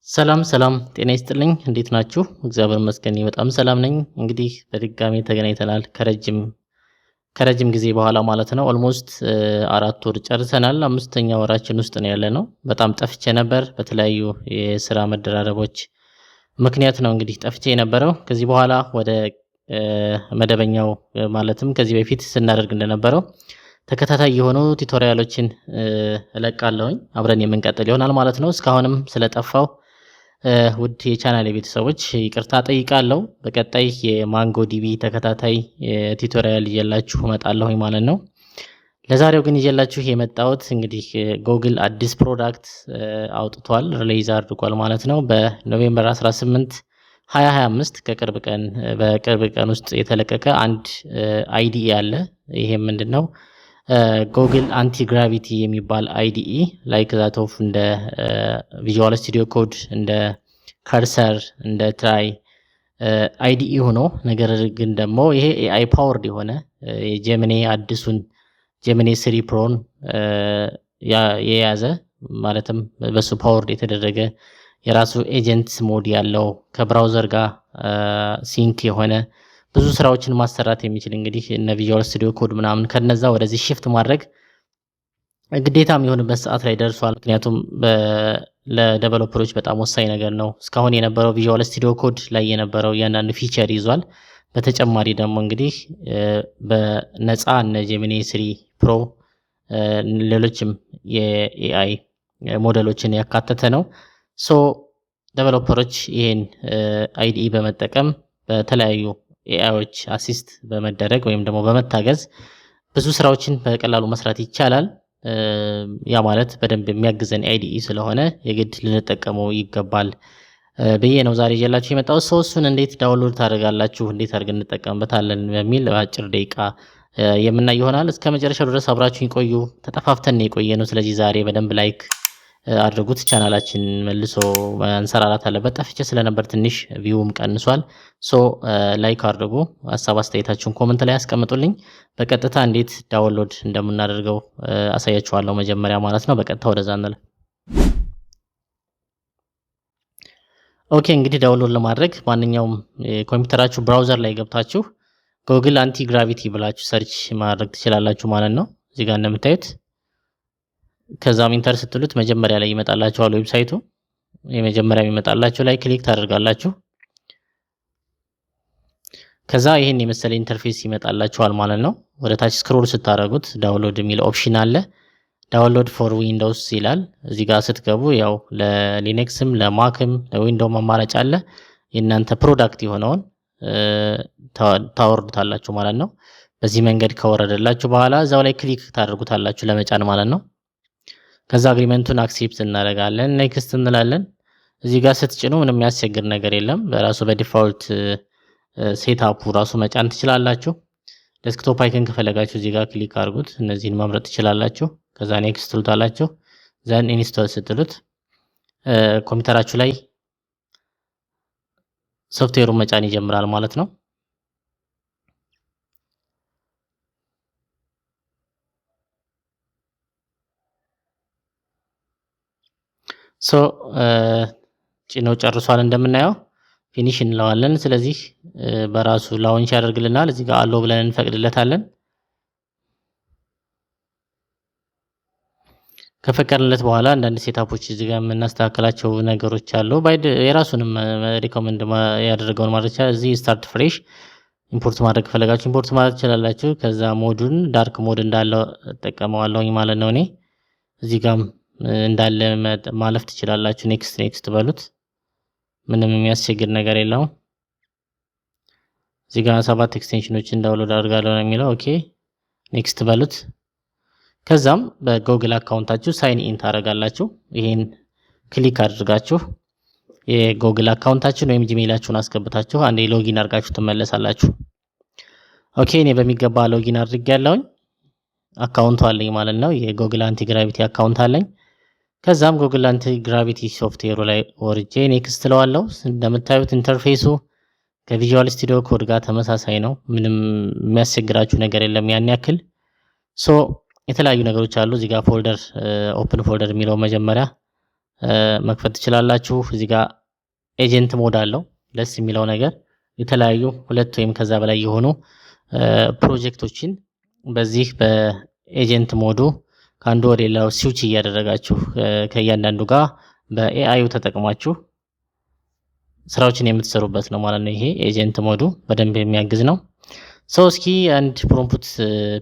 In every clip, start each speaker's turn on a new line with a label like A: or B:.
A: ሰላም ሰላም ጤና ይስጥልኝ እንዴት ናችሁ? እግዚአብሔር ይመስገን በጣም ሰላም ነኝ። እንግዲህ በድጋሚ ተገናኝተናል ከረጅም ጊዜ በኋላ ማለት ነው። ኦልሞስት 4 ወር ጨርሰናል። 5ኛ ወራችን ውስጥ ነው ያለነው። በጣም ጠፍቼ ነበር በተለያዩ የስራ መደራረቦች ምክንያት ነው እንግዲህ ጠፍቼ የነበረው። ከዚህ በኋላ ወደ መደበኛው ማለትም ከዚህ በፊት ስናደርግ እንደነበረው ተከታታይ የሆኑ ቱቶሪያሎችን እለቃለሁኝ አብረን የምንቀጥል ይሆናል ማለት ነው። እስካሁንም ስለጠፋው ውድ የቻናሌ ቤተሰቦች ይቅርታ ጠይቃለሁ። በቀጣይ የማንጎ ዲቢ ተከታታይ ቱቶሪያል ይዤላችሁ እመጣለሁኝ ማለት ነው። ለዛሬው ግን ይዤላችሁ የመጣሁት እንግዲህ ጎግል አዲስ ፕሮዳክት አውጥቷል ሪሊዝ አድርጓል ማለት ነው። በኖቬምበር 18 2025 በቅርብ ቀን ውስጥ የተለቀቀ አንድ አይዲኢ አለ። ይሄም ምንድነው? ጎግል አንቲ ግራቪቲ የሚባል አይዲኢ ላይክ ዛት ኦፍ እንደ ቪዥዋል ስቱዲዮ ኮድ እንደ ከርሰር እንደ ትራይ አይዲኢ ሆኖ ነገር ግን ደግሞ ይሄ ኤአይ ፓወርድ የሆነ የጀሚኒ አዲሱን ጀሚኒ 3 ፕሮን የያዘ ማለትም በሱ ፓወርድ የተደረገ የራሱ ኤጀንት ሞድ ያለው ከብራውዘር ጋር ሲንክ የሆነ ብዙ ስራዎችን ማሰራት የሚችል እንግዲህ እነ ቪዥዋል ስቱዲዮ ኮድ ምናምን ከነዛ ወደዚህ shift ማድረግ ግዴታ የሚሆንበት ሰዓት ላይ ደርሷል። ምክንያቱም ለዴቨሎፐሮች በጣም ወሳኝ ነገር ነው። እስካሁን የነበረው ቪዥዋል ስቱዲዮ ኮድ ላይ የነበረው ያንዳንዱ ፊቸር ይዟል። በተጨማሪ ደግሞ እንግዲህ በነፃ እነ ጀሚኒ 3 ፕሮ ሌሎችም የኤአይ ሞዴሎችን ያካተተ ነው። ሶ ዴቨሎፐሮች ይሄን አይዲኢ በመጠቀም በተለያዩ ኤአይዎች አሲስት በመደረግ ወይም ደግሞ በመታገዝ ብዙ ስራዎችን በቀላሉ መስራት ይቻላል። ያ ማለት በደንብ የሚያግዘን አይዲኢ ስለሆነ የግድ ልንጠቀመው ይገባል ብዬ ነው ዛሬ ይዤላችሁ የመጣሁት። እሱን እንዴት ዳውንሎድ ታደርጋላችሁ፣ እንዴት አድርገን እንጠቀምበታለን በሚል በአጭር ደቂቃ የምናይ ይሆናል። እስከ መጨረሻው ድረስ አብራችሁን ቆዩ። ተጠፋፍተን የቆየነው ስለዚህ ዛሬ በደንብ ላይክ አድርጉት። ቻናላችን መልሶ መንሰራራት አለበት። ጠፍቼ ስለነበር ትንሽ ቪውም ቀንሷል። ላይክ አድርጉ። ሐሳብ አስተያየታችሁን ኮሜንት ላይ አስቀምጡልኝ። በቀጥታ እንዴት ዳውንሎድ እንደምናደርገው አሳያችኋለሁ መጀመሪያ ማለት ነው። በቀጥታ ወደዛ እንለፍ። ኦኬ እንግዲህ ዳውንሎድ ለማድረግ ማንኛውም ኮምፒውተራችሁ ብራውዘር ላይ ገብታችሁ ጎግል አንቲ ግራቪቲ ብላችሁ ሰርች ማድረግ ትችላላችሁ ማለት ነው። እዚህ ጋር እንደምታዩት ከዛም ኢንተር ስትሉት መጀመሪያ ላይ ይመጣላችኋል ዌብሳይቱ። የመጀመሪያ የሚመጣላችሁ ላይ ክሊክ ታደርጋላችሁ። ከዛ ይሄን የመሰለ ኢንተርፌስ ይመጣላችኋል ማለት ነው። ወደ ታች ስክሮል ስታደርጉት ዳውንሎድ የሚል ኦፕሽን አለ። ዳውንሎድ ፎር ዊንዶውስ ይላል። እዚህ ጋር ስትገቡ ያው ለሊነክስም ለማክም ለዊንዶውም አማራጭ አለ። የእናንተ ፕሮዳክት የሆነውን ታወርዱታላችሁ ማለት ነው። በዚህ መንገድ ከወረደላችሁ በኋላ እዛው ላይ ክሊክ ታደርጉታላችሁ ለመጫን ማለት ነው። ከዛ አግሪመንቱን አክሴፕት እናደርጋለን፣ ኔክስት እንላለን። እዚህ ጋር ስትጭኑ ምንም የሚያስቸግር ነገር የለም። በራሱ በዲፋልት ሴትአፑ ራሱ መጫን ትችላላችሁ። ዴስክቶፕ አይከን ከፈለጋችሁ እዚህ ጋር ክሊክ አድርጉት። እነዚህን መምረጥ ትችላላችሁ። ከዛ ኔክስት ትሉታላችሁ። ዘን ኢንስቶል ስትሉት ኮምፒውተራችሁ ላይ ሶፍትዌሩን መጫን ይጀምራል ማለት ነው። ጭኖ ጨርሷል። እንደምናየው ፊኒሽ እንለዋለን። ስለዚህ በራሱ ላውንች ያደርግልናል። እዚህ ጋር አሎ ብለን እንፈቅድለታለን። ከፈቀድለት በኋላ አንዳንድ ሴታፖች እዚህ ጋር የምናስተካክላቸው ነገሮች አሉ። የራሱንም ሪኮመንድ ያደረገውን ማድረግ እዚህ ስታርት ፍሬሽ ኢምፖርት ማድረግ ፈለጋችሁ ኢምፖርት ማድረግ ትችላላችሁ። ከዛ ሞዱን ዳርክ ሞድ እንዳለው ተጠቀመዋለሁኝ ማለት ነው። እኔ እዚህ ጋር እንዳለ ማለፍ ትችላላችሁ። ኔክስት በሉት። ምንም የሚያስቸግር ነገር የለውም። እዚህ ጋር 7 ኤክስቴንሽኖችን ዳውንሎድ አድርጋለሁ ነው የሚለው። ኦኬ ኔክስት በሉት። ከዛም በጎግል አካውንታችሁ ሳይን ኢን ታደርጋላችሁ። ይሄን ክሊክ አድርጋችሁ የጎግል አካውንታችሁን ወይም ጂሜይላችሁን አስገብታችሁ አንዴ ሎጊን አድርጋችሁ ትመለሳላችሁ። ኦኬ እኔ በሚገባ ሎጊን አድርጌያለሁኝ። አካውንቱ አለኝ ማለት ነው። የጎግል አንቲ ግራቪቲ አካውንት አለኝ። ከዛም ጎግል አንቲ ግራቪቲ ሶፍትዌሩ ላይ ወርጄ ኔክስት ለዋለሁ። እንደምታዩት ኢንተርፌሱ ከቪዥዋል ስቱዲዮ ኮድ ጋር ተመሳሳይ ነው። ምንም የሚያስቸግራችሁ ነገር የለም ያን ያክል። የተለያዩ ነገሮች አሉ። እዚህ ጋር ፎልደር ኦፕን ፎልደር የሚለው መጀመሪያ መክፈት ትችላላችሁ። እዚህ ጋር ኤጀንት ሞድ አለው። ደስ የሚለው ነገር የተለያዩ 2 ወይም ከዛ በላይ የሆኑ ፕሮጀክቶችን በዚህ በኤጀንት ሞዱ ከአንዱ ወደ ሌላው ስዊች እያደረጋችሁ ከእያንዳንዱ ጋር በኤአዩ ተጠቅማችሁ ስራዎችን የምትሰሩበት ነው ማለት ነው። ይሄ ኤጀንት ሞዱ በደንብ የሚያግዝ ነው። እስኪ አንድ ፕሮምፕት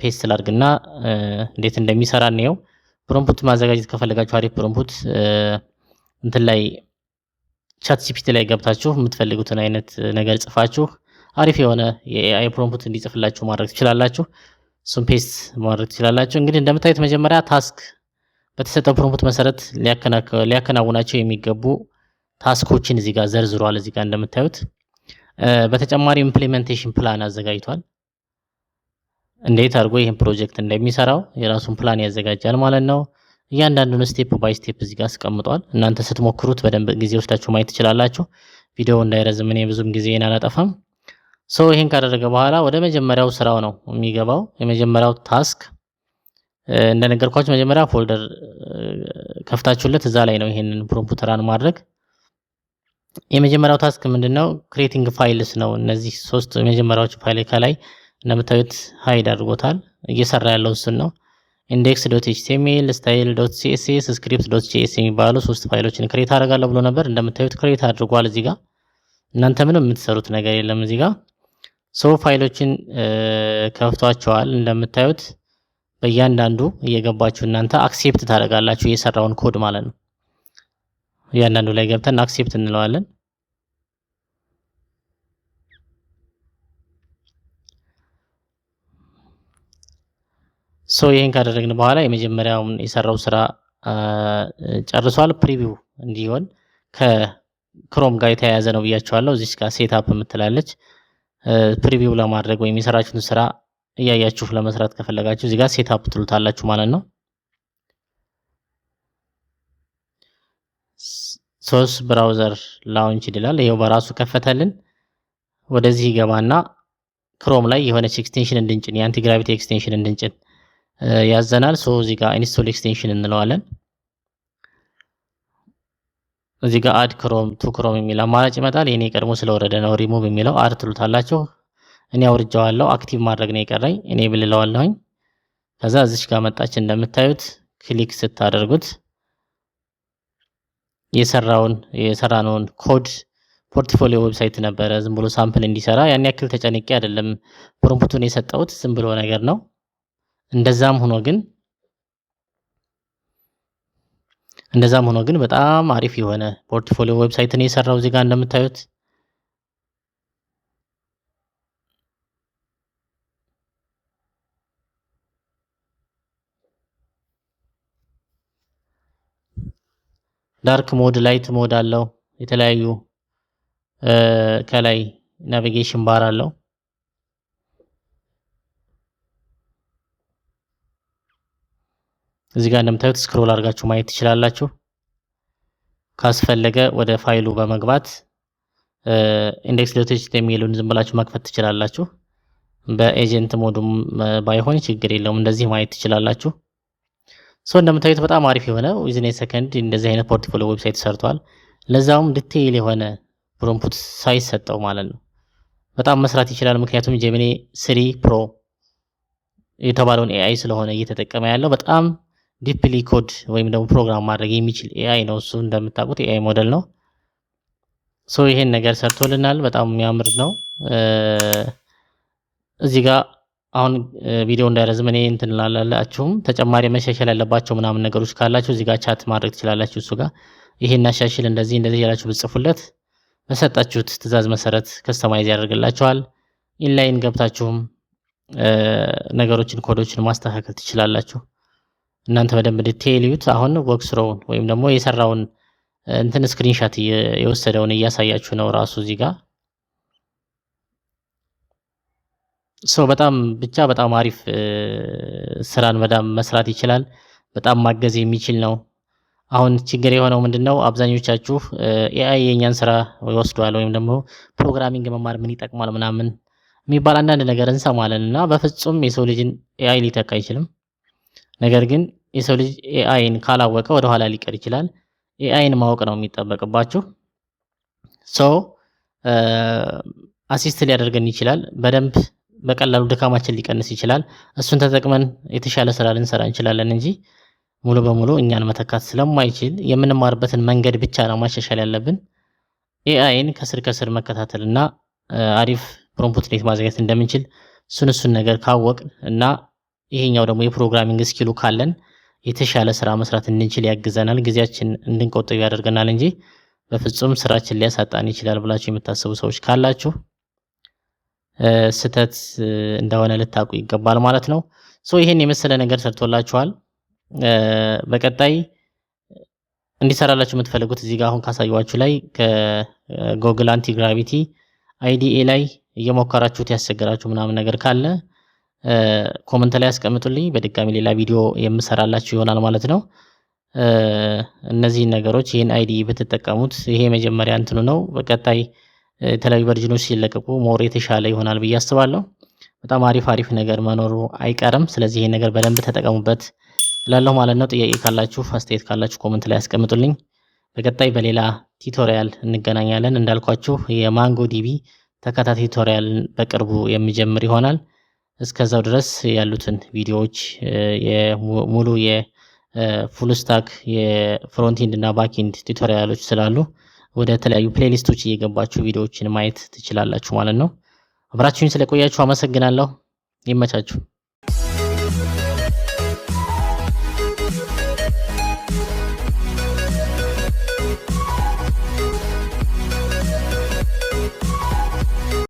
A: ፔስት ላድርግና እንዴት እንደሚሰራ ነው። ፕሮምፕት ማዘጋጀት ከፈለጋችሁ አሪፍ ፕሮምፕት እንትን ላይ ቻት ጂፒቲ ላይ ገብታችሁ የምትፈልጉትን አይነት ነገር ጽፋችሁ አሪፍ የሆነ የኤአይ ፕሮምፕት እንዲጽፍላችሁ ማድረግ ትችላላችሁ። እሱን ፔስት ማድረግ ትችላላችሁ። እንግዲህ እንደምታዩት መጀመሪያ ታስክ በተሰጠው ፕሮምፕት መሰረት ሊያከናውናቸው የሚገቡ ታስኮችን እዚህ ጋር ዘርዝሯል። እዚህ ጋር እንደምታዩት በተጨማሪ ኢምፕሊሜንቴሽን ፕላን አዘጋጅቷል። እንዴት አድርጎ ይህን ፕሮጀክት እንደሚሰራው የራሱን ፕላን ያዘጋጃል ማለት ነው። እያንዳንዱን ስቴፕ ባይ ስቴፕ እዚህ ጋር አስቀምጧል። እናንተ ስትሞክሩት በደንብ ጊዜ ወስዳችሁ ማየት ትችላላችሁ። ቪዲዮ እንዳይረዝም እኔ ብዙም ጊዜን አላጠፋም። ይሄን ካደረገ በኋላ ወደ መጀመሪያው ስራው ነው የሚገባው። የመጀመሪያው ታስክ እንደነገርኳችሁ መጀመሪያ ፎልደር ከፍታችሁለት እዛ ላይ ነው ይሄንን ፕሮምፕት ራን ማድረግ። የመጀመሪያው ታስክ ምንድነው? ክሬቲንግ ፋይልስ ነው። እነዚህ 3 የመጀመሪያዎቹ ፋይል ከላይ እንደምታዩት ሃይድ አድርጎታል። እየሰራ ያለው እሱን ነው። index.html style.css script.js የሚባሉ 3 ፋይሎችን ክሬት አደርጋለሁ ብሎ ነበር። እንደምታዩት ክሬት አድርጓል። እዚህ ጋር እናንተ ምንም የምትሰሩት ነገር የለም። እዚህ ጋር ፋይሎችን ከፍቷቸዋል። እንደምታዩት በእያንዳንዱ እየገባችሁ እናንተ አክሴፕት ታደርጋላችሁ የሰራውን ኮድ ማለት ነው። እያንዳንዱ ላይ ገብተን አክሴፕት እንለዋለን። ይሄን ካደረግን በኋላ የመጀመሪያውን የሰራው ስራ ጨርሷል። ፕሪቪው እንዲሆን ከክሮም ጋር የተያያዘ ነው ብያችኋለሁ። እዚህ ጋር ሴትአፕ የምትላለች ፕሪቪው ለማድረግ ወይም የሰራችሁትን ስራ እያያችሁ ለመስራት ከፈለጋችሁ እዚህ ጋር ሴትአፕ ትሉታላችሁ ማለት ነው። ብራውዘር ላውንች ይላል። ይሄው በራሱ ከፈተልን። ወደዚህ ይገባና ክሮም ላይ የሆነች ኤክስቴንሽን እንድንጭን የአንቲ ግራቪቲ ኤክስቴንሽን እንድንጭን ያዘናል። እዚህ ጋር ኢንስቶል ኤክስቴንሽን እንለዋለን። እዚህ ጋር አድ ክሮም ቱ ክሮም የሚል አማራጭ ይመጣል። የኔ ቀድሞ ስለወረደ ነው ሪሙቭ የሚለው። አድ ትሉታላችሁ። እኔ አውርጃዋለሁ። አክቲቭ ማድረግ ነው የቀረኝ። እኔ ብልለዋለሁኝ። ከዛ እዚች ጋር መጣች። እንደምታዩት ክሊክ ስታደርጉት የሰራነውን ኮድ ፖርትፎሊዮ ዌብሳይት ነበረ ዝም ብሎ ሳምፕል እንዲሰራ ያን ያክል ተጨንቄ አይደለም ፕሮምፕቱን የሰጠሁት ዝም ብሎ ነገር ነው። እንደዛም ሆኖ ግን በጣም አሪፍ የሆነ ፖርትፎሊዮ ዌብሳይትን የሰራው እዚህ ጋር እንደምታዩት ዳርክ ሞድ፣ ላይት ሞድ አለው። የተለያዩ ከላይ ናቪጌሽን ባር አለው። እዚህ ጋር እንደምታዩት ስክሮል አድርጋችሁ ማየት ትችላላችሁ። ካስፈለገ ወደ ፋይሉ በመግባት index.html ዝም ብላችሁ መክፈት ትችላላችሁ። በኤጀንት ሞዱም ባይሆን ችግር የለውም። እንደዚህ ማየት ትችላላችሁ። እንደምታዩት በጣም አሪፍ የሆነ ዊዝን ሰከንድ እንደዚህ አይነት ፖርትፎሊዮ ዌብሳይት ሰርቷል። ለዛውም ዲቴይል የሆነ ፕሮምፕት ሳይሰጠው ማለት ነው። በጣም መስራት ይችላል። ምክንያቱም ጄሚኒ 3 ፕሮ የተባለውን ኤአይ ስለሆነ እየተጠቀመ ያለው በጣም ዲፕሊ ኮድ ወይም ደግሞ ፕሮግራም ማድረግ የሚችል ኤአይ ነው። እሱ እንደምታውቁት ኤአይ ሞዴል ነው። ይሄን ነገር ሰርቶልናል። በጣም የሚያምር ነው። እዚህ ጋር አሁን ቪዲዮ እንዳይረዝም እኔ እንትን ላላላችሁም ተጨማሪ መሻሻል ያለባቸው ምናምን ነገሮች ካላችሁ እዚህ ጋር ቻት ማድረግ ትችላላችሁ። እሱ ጋር ይሄን አሻሽል እንደዚህ ያላችሁ ብጽፉለት በሰጣችሁት ትዕዛዝ መሰረት ከስተማይዝ ያደርግላችኋል። ኢንላይን ገብታችሁም ነገሮችን ኮዶችን ማስተካከል ትችላላችሁ። እናንተ በደንብ ዲቴይል ዩት አሁን ወርክስሮውን ወይም ደግሞ የሰራውን እንትን ስክሪንሻት የወሰደውን እያሳያችሁ ነው ራሱ እዚህ ጋር በጣም አሪፍ ስራን በጣም መስራት ይችላል። በጣም ማገዝ የሚችል ነው። አሁን ችግር የሆነው ምንድነው? አብዛኞቻችሁ ኤአይ የኛን ስራ ይወስዷል ወይም ደግሞ ፕሮግራሚንግ መማር ምን ይጠቅማል ምናምን የሚባል አንዳንድ ነገር እንሰማለንና በፍጹም የሰው ልጅን ኤአይ ሊተካ አይችልም። ነገር ግን የሰው ልጅ ኤአይን ካላወቀ ወደ ኋላ ሊቀር ይችላል። ኤአይን ማወቅ ነው የሚጠበቅባችሁ። አሲስት ሊያደርገን ይችላል። በደንብ በቀላሉ ድካማችን ሊቀንስ ይችላል። እሱን ተጠቅመን የተሻለ ስራ ልንሰራ እንችላለን እንጂ ሙሉ በሙሉ እኛን መተካት ስለማይችል የምንማርበትን መንገድ ብቻ ነው ማሻሻል ያለብን። ኤአይን ከስር ከስር መከታተልና አሪፍ ፕሮምፕት ማዘጋጀት እንደምንችል እሱን ነገር ካወቅ እና ይሄኛው ደግሞ የፕሮግራሚንግ ስኪሉ ካለን የተሻለ ስራ መስራት እንድንችል ያግዘናል። ጊዜያችን እንድንቆጥብ ያደርገናል እንጂ በፍጹም ስራችን ሊያሳጣን ይችላል ብላችሁ የምታስቡ ሰዎች ካላችሁ ስህተት እንደሆነ ልታውቁ ይገባል ማለት ነው። ይሄን የመሰለ ነገር ሰርቶላችኋል። በቀጣይ እንዲሰራላችሁ የምትፈልጉት እዚህ ጋር አሁን ካሳየኋችሁ ላይ ከጎግል አንቲ ግራቪቲ አይዲኤ ላይ እየሞከራችሁት ያስቸገራችሁ ምናምን ነገር ካለ ኮመንት ላይ አስቀምጡልኝ። በድጋሚ ሌላ ቪዲዮ የምሰራላችሁ ይሆናል ማለት ነው። እነዚህን ነገሮች ይህን አይዲ ብትጠቀሙት ይሄ መጀመሪያ እንትኑ ነው። በቀጣይ የተለያዩ ቨርዥኖች ሲለቀቁ ሞር የተሻለ ይሆናል ብዬ አስባለሁ። በጣም አሪፍ ነገር መኖሩ አይቀርም። ስለዚህ ይሄን ነገር በደንብ ተጠቀሙበት እላለሁ ማለት ነው። ጥያቄ ካላችሁ አስተያየት ካላችሁ ኮመንት ላይ አስቀምጡልኝ። በቀጣይ በሌላ ቱቶሪያል እንገናኛለን። እንዳልኳችሁ የማንጎ ዲቢ ተከታታይ ቱቶሪያል በቅርቡ የሚጀምር ይሆናል። እስከዛው ድረስ ያሉትን ቪዲዮዎች ሙሉ የፉል ስታክ የፍሮንት ኤንድ እና ባክ ኤንድ ቱቶሪያሎች ስላሉ ወደ ተለያዩ ፕሌሊስቶች እየገባችሁ ቪዲዮዎችን ማየት ትችላላችሁ ማለት ነው። አብራችሁኝ ስለቆያችሁ አመሰግናለሁ። ይመቻችሁ።